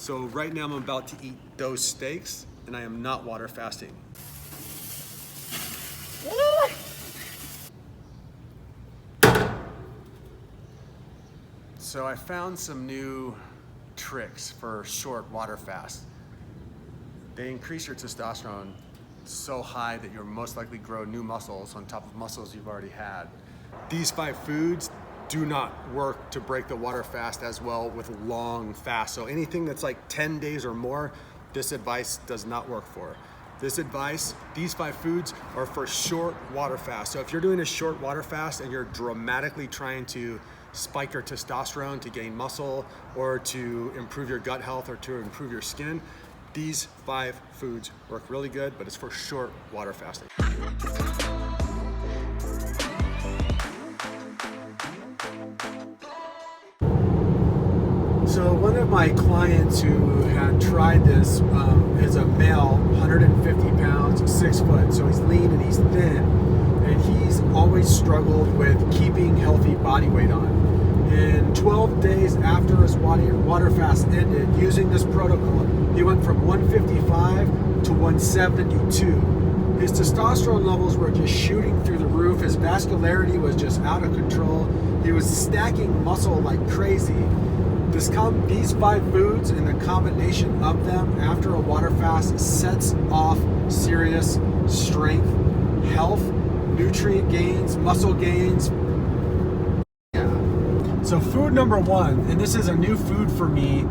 So right now I'm about to eat those steaks and I am not water fasting. So I found some new tricks for short water fast. They increase your testosterone so high that you'll most likely grow new muscles on top of muscles you've already had. These 5 foods do not work to break the water fast as well with long fasts. So anything that's like 10 days or more, this advice does not work for. These 5 foods are for short water fast. So if you're doing a short water fast and you're dramatically trying to spike your testosterone to gain muscle or to improve your gut health or to improve your skin, these 5 foods work really good, but it's for short water fasting. So one of my clients who had tried this is a male, 150 pounds, 6 foot. So he's lean and he's thin, and he's always struggled with keeping healthy body weight on. And 12 days after his water fast ended, using this protocol, he went from 155 to 172. His testosterone levels were just shooting through the roof. His vascularity was just out of control. He was stacking muscle like crazy. These 5 foods and the combination of them after a water fast sets off serious strength, health, nutrient gains, muscle gains. So food number 1, and this is a new food for me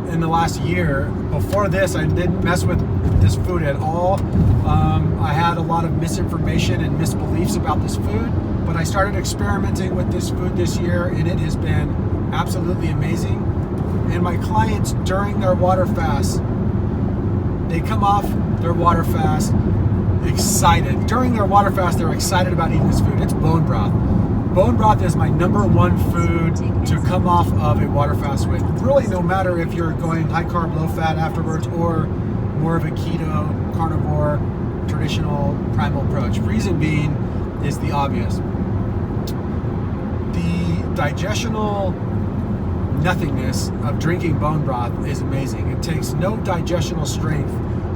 in the last year. Before this, I didn't mess with this food at all. I had a lot of misinformation and misbeliefs about this food, but I started experimenting with this food this year, and it has been absolutely amazing. And my clients during their water fast, they come off their water fast excited. During their water fast, they're excited about eating this food. It's bone broth. Bone broth is my number 1 food to come off of a water fast with. Really, no matter if you're going high carb, low fat afterwards, or more of a keto, carnivore, traditional primal approach. Reason being is the obvious. The digestional nothingness of drinking bone broth is amazing. It takes no digestional strength,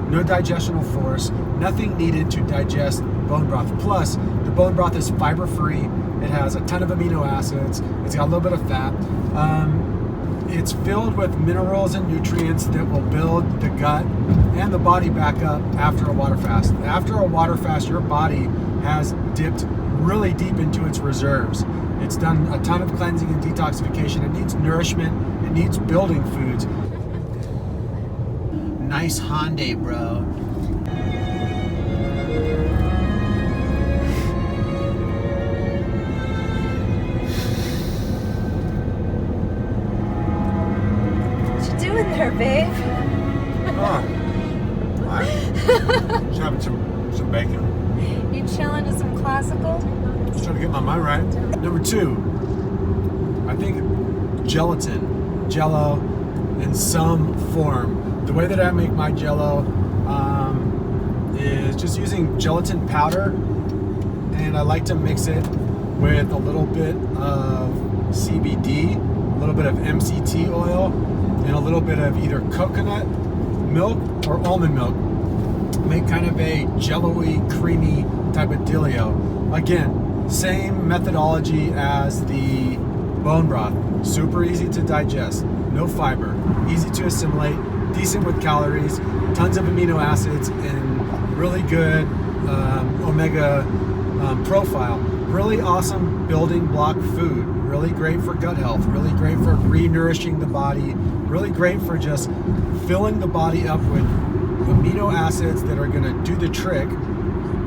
no digestional force, nothing needed to digest bone broth. Plus, the bone broth is fiber-free. It has a ton of amino acids. It's got a little bit of fat. It's filled with minerals and nutrients that will build the gut and the body back up after a water fast. After a water fast, your body has dipped really deep into its reserves. It's done a ton of cleansing and detoxification. It needs nourishment. It needs building foods. Nice Hyundai, bro. What you doing there, babe? Just having some bacon. You chilling to some classical? Just trying to get my mind right. Number 2, I think gelatin, Jello in some form. The way that I make my Jello is just using gelatin powder, and I like to mix it with a little bit of CBD, a little bit of MCT oil, and a little bit of either coconut milk or almond milk. Make kind of a jello-y, creamy type of dealio. Again, same methodology as the bone broth. Super easy to digest, no fiber, easy to assimilate, decent with calories, tons of amino acids, and really good omega profile. Really awesome building block food. Really great for gut health, really great for re-nourishing the body, really great for just filling the body up with amino acids that are going to do the trick,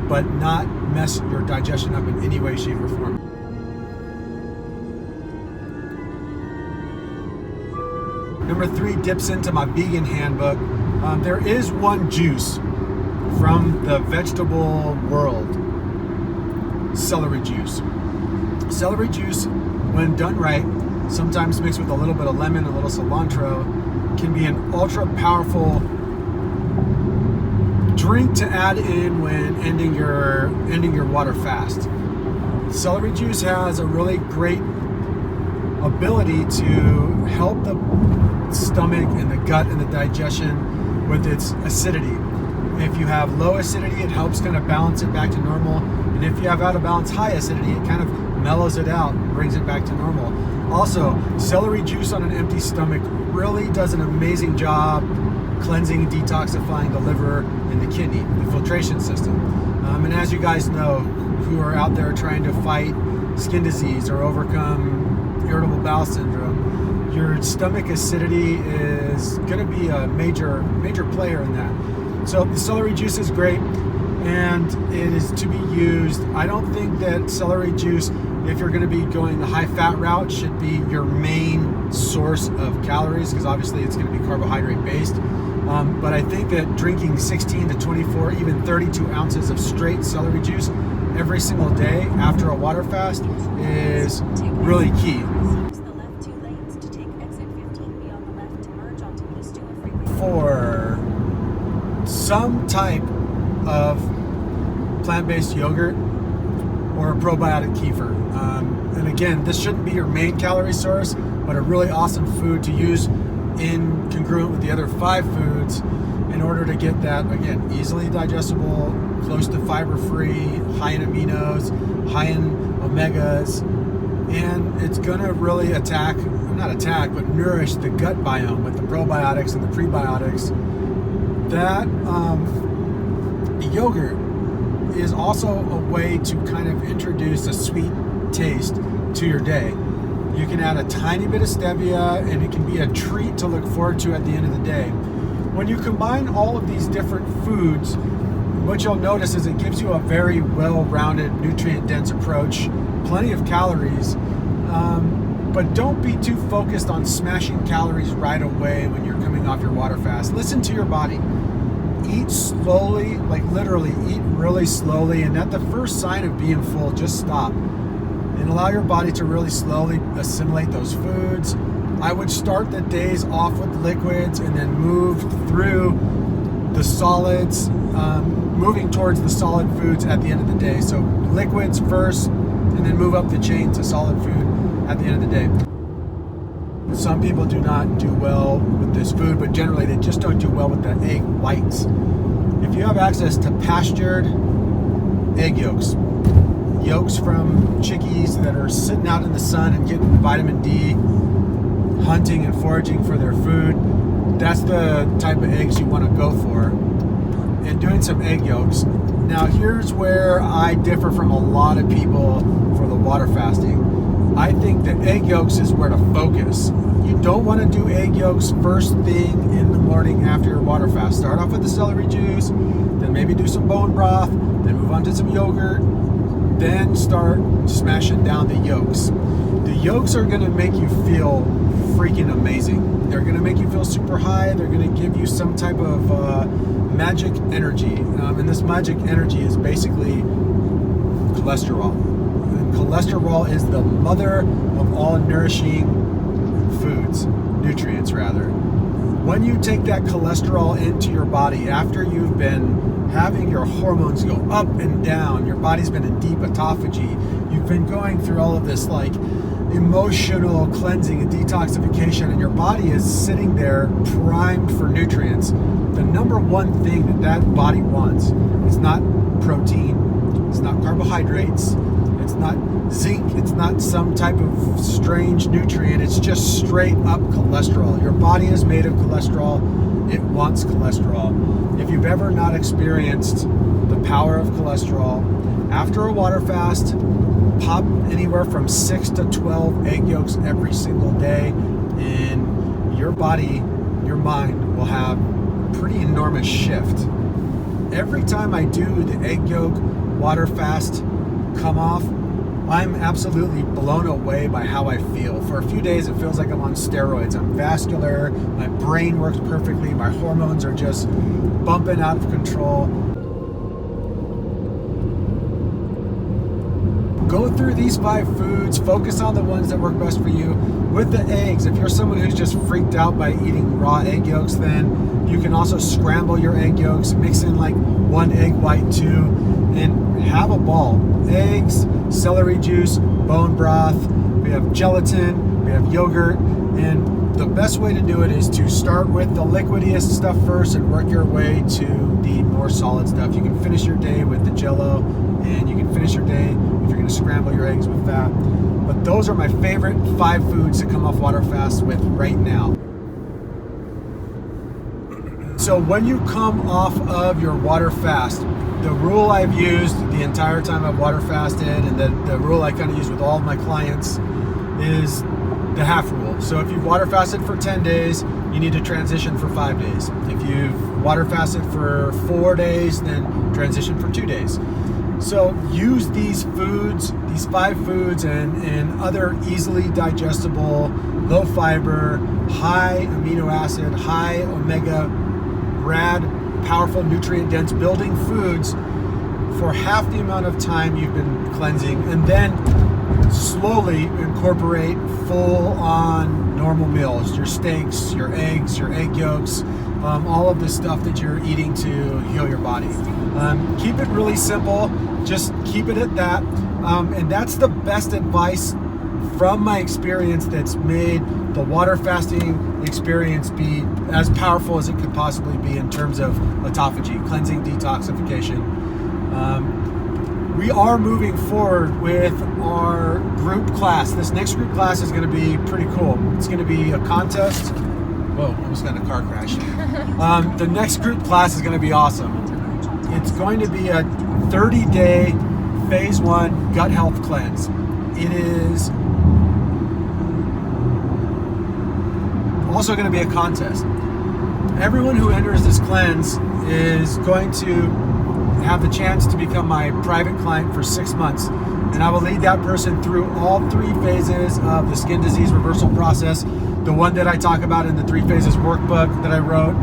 but not mess your digestion up in any way, shape, or form. Number 3 dips into my vegan handbook. There is one juice from the vegetable world, celery juice. Celery juice, when done right, sometimes mixed with a little bit of lemon, a little cilantro, can be an ultra powerful drink to add in when ending your water fast. Celery juice has a really great ability to help the stomach and the gut and the digestion with its acidity. If you have low acidity, it helps kind of balance it back to normal. And if you have out of balance high acidity, it kind of mellows it out, brings it back to normal. Also, celery juice on an empty stomach really does an amazing job cleansing and detoxifying the liver and the kidney, the filtration system. And as you guys know, who are out there trying to fight skin disease or overcome irritable bowel syndrome, your stomach acidity is going to be a major player in that. So the celery juice is great, and it is to be used. I don't think that celery juice, if you're going to be going the high fat route, should be your main source of calories, because obviously it's going to be carbohydrate based. But I think that drinking 16 to 24, even 32 ounces of straight celery juice every single day after a water fast is really key. For some type of plant-based yogurt or a probiotic kefir. And again, this shouldn't be your main calorie source, but a really awesome food to use in congruent with the other 5 foods in order to get that, again, easily digestible, close to fiber-free, high in aminos, high in omegas, and it's gonna really but nourish the gut biome with the probiotics and the prebiotics. That yogurt is also a way to kind of introduce a sweet taste to your day. You can add a tiny bit of stevia, and it can be a treat to look forward to at the end of the day. When you combine all of these different foods, what you'll notice is it gives you a very well-rounded, nutrient-dense approach, plenty of calories, but don't be too focused on smashing calories right away when you're coming off your water fast. Listen to your body. Eat slowly, like literally eat really slowly, and at the first sign of being full, just stop and allow your body to really slowly assimilate those foods. I would start the days off with liquids and then move through the solids, moving towards the solid foods at the end of the day. So liquids first, and then move up the chain to solid food at the end of the day. Some people do not do well with this food, but generally they just don't do well with the egg whites. If you have access to pastured egg yolks from chickies that are sitting out in the sun and getting vitamin D, hunting and foraging for their food, that's the type of eggs you want to go for. And doing some egg yolks. Now here's where I differ from a lot of people for the water fasting. I think that egg yolks is where to focus. You don't want to do egg yolks first thing in the morning after your water fast. Start off with the celery juice, then maybe do some bone broth, then move on to some yogurt, then start smashing down the yolks. The yolks are going to make you feel freaking amazing. They're going to make you feel super high. They're going to give you some type of magic energy. And this magic energy is basically cholesterol. And cholesterol is the mother of all nourishing foods, nutrients rather. When you take that cholesterol into your body after you've been having your hormones go up and down, your body's been in deep autophagy, you've been going through all of this like emotional cleansing and detoxification, and your body is sitting there primed for nutrients. The number one thing that body wants is not protein, it's not carbohydrates, it's not zinc, it's not some type of strange nutrient, it's just straight up cholesterol. Your body is made of cholesterol, it wants cholesterol. If you've ever not experienced the power of cholesterol, after a water fast, pop anywhere from 6 to 12 egg yolks every single day, and your body, your mind will have a pretty enormous shift. Every time I do the egg yolk water fast come off, I'm absolutely blown away by how I feel. For a few days, it feels like I'm on steroids. I'm vascular, my brain works perfectly, my hormones are just bumping out of control. Go through these 5 foods, focus on the ones that work best for you. With the eggs, if you're someone who's just freaked out by eating raw egg yolks, then you can also scramble your egg yolks, mix in like 1 egg white too, and have a ball. Eggs, celery juice, bone broth, we have gelatin, we have yogurt, And the best way to do it is to start with the liquidiest stuff first and work your way to the more solid stuff. You can finish your day with the Jell-O, and you can finish your day if you're going to scramble your eggs with that. But those are my favorite 5 foods to come off water fast with right now. So when you come off of your water fast, the rule I've used the entire time I've water fasted, and the rule I kind of use with all of my clients, is the half rule. So if you've water fasted for 10 days, you need to transition for 5 days. If you've water fasted for 4 days, then transition for 2 days. So use these foods, these 5 foods, and other easily digestible, low fiber, high amino acid, high omega, rad, powerful, nutrient dense building foods for half the amount of time you've been cleansing, and then slowly incorporate full on normal meals, your steaks, your eggs, your egg yolks, all of the stuff that you're eating to heal your body. Keep it really simple, just keep it at that, and that's the best advice from my experience that's made the water fasting experience be as powerful as it could possibly be in terms of autophagy, cleansing, detoxification. We are moving forward with our group class. This next group class is going to be pretty cool. It's going to be a contest. Whoa, almost got in a car crash. The next group class is going to be awesome. It's going to be a 30-day phase 1 gut health cleanse. It is also going to be a contest. Everyone who enters this cleanse is going to have the chance to become my private client for 6 months, and I will lead that person through all 3 phases of the skin disease reversal process. The one that I talk about in the 3 phases workbook that I wrote,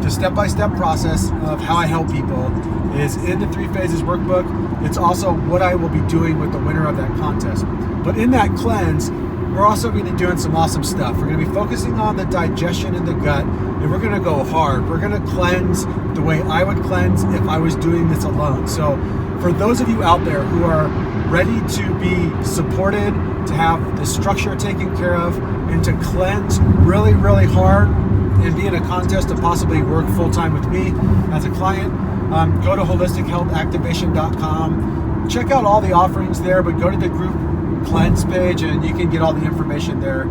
the step-by-step process of how I help people is in the 3 phases workbook. It's also what I will be doing with the winner of that contest. But in that cleanse, we're also going to be doing some awesome stuff. We're going to be focusing on the digestion in the gut, and we're going to go hard. We're going to cleanse the way I would cleanse if I was doing this alone. So for those of you out there who are ready to be supported, to have the structure taken care of, and to cleanse really, really hard and be in a contest to possibly work full-time with me as a client, go to holistichealthactivation.com. Check out all the offerings there, but go to the group cleanse page and you can get all the information there.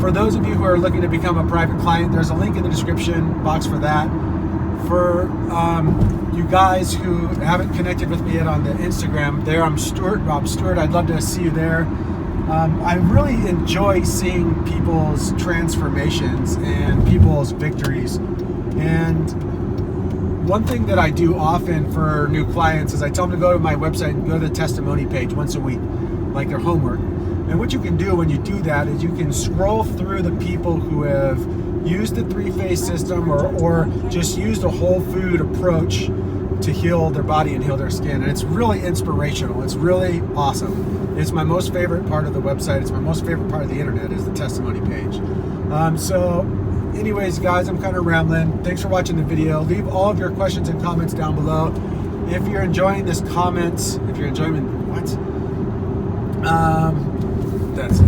For those of you who are looking to become a private client, there's a link in the description box for that. For you guys who haven't connected with me yet on the Instagram, there I'm Stuart, Rob Stuart. I'd love to see you there. I really enjoy seeing people's transformations and people's victories. And one thing that I do often for new clients is I tell them to go to my website and go to the testimony page once a week, like their homework. And what you can do when you do that is you can scroll through the people who have used the 3-phase system or just used a whole food approach to heal their body and heal their skin. And it's really inspirational. It's really awesome. It's my most favorite part of the website. It's my most favorite part of the internet is the testimony page. So anyways, guys, I'm kind of rambling. Thanks for watching the video. Leave all of your questions and comments down below. If you're enjoying this comments, if you're enjoying, what? That's it.